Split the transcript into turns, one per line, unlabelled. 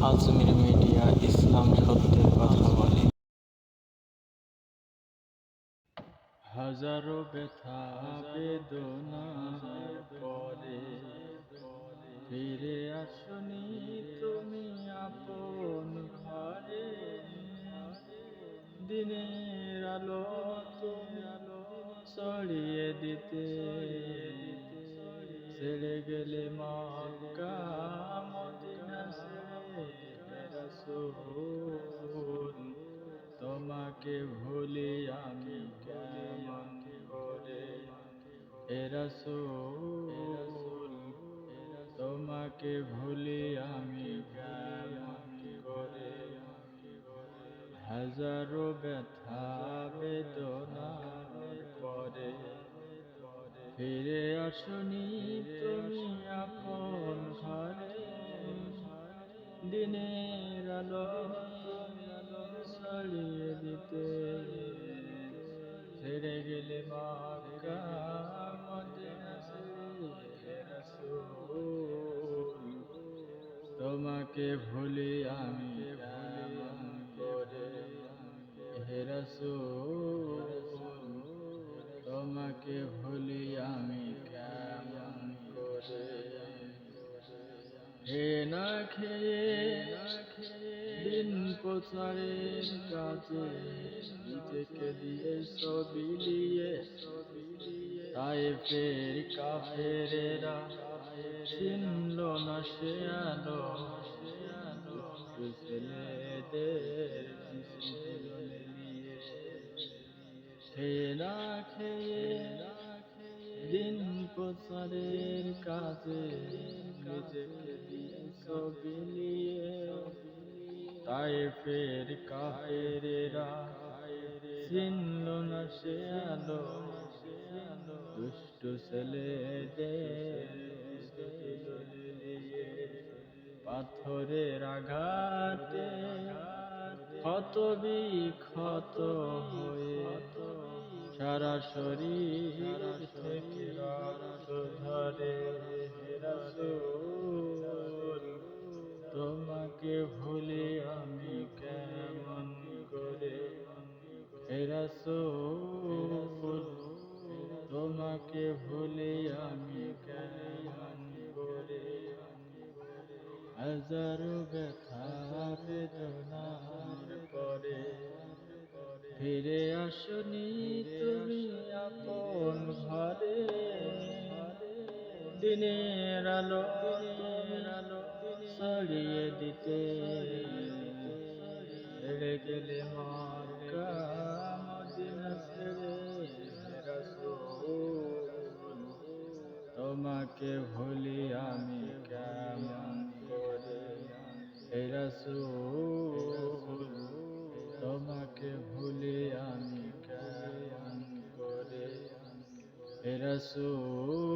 Ajmer media, ইসলাম সত্যের কথা বলে। হাজারো ব্যথা বেদনার পরে ফিরে আসনি তুমি আপন ঘরে। দিনের আলো তুমি ছড়িয়ে দিতে ছেড়ে গেলে মক্কা মদিনা ছেড়ে। হে রাসূল, তোমাকে ভুলি আমি কেমন করে। হে রাসূল, তোমাকে ভুলি আমি কেমন করে। হাজারো ব্যথা বেদনার পরে ফিরে আসনি তুমি আপন ঘরে। দিনের আলো তুমি ছড়িয়ে দিতে ছেড়ে গেলে মক্কা মদিনা ছেড়ে। হে রাসূল, তোমাকে ভুলি আমি কেমন করে। হে রাসূল, তোমাকে ভুলি আমি কেমন করে। হে না খেয়ে দিন প্রচারের কাজে নিজেকে দিয়েছ বিলিয়ে। তায়েফের কাফেরেরা চিনল না সে আলো, দুষ্ট ছেলেদের পিছনে নিয়ে। খেয়ে না খেয়ে দিন প্রচারের কাজে নিজেকে দিয়েছ বিলিয়ে। তায়েফের কাফেরেরা চিনল না সে আলো, দুষ্ট ছেলেদের পাথরের আঘাতে ক্ষত বিক্ষত হয়ে সারা শরীর থেকে রক্ত ঝরে। হে রাসূল, তোমাকে ভুলি আমি কেমন করে। হে রাসূল, তোমাকে ভুলি আমি কেমন করে। হাজারো ব্যথা বেদনার পরে ফিরে আসনি তুমি আপন ঘরে। দিনের আলো তুমি ছড়িয়ে দিতে ছেড়ে গেলে মক্কা মদিনা ছেড়ে। হে রাসূল, তোমাকে ভুলি আমি কেমন করে। হে রাসূল, তোমাকে ভুলি আমি কেমন করে। হে রাসূল।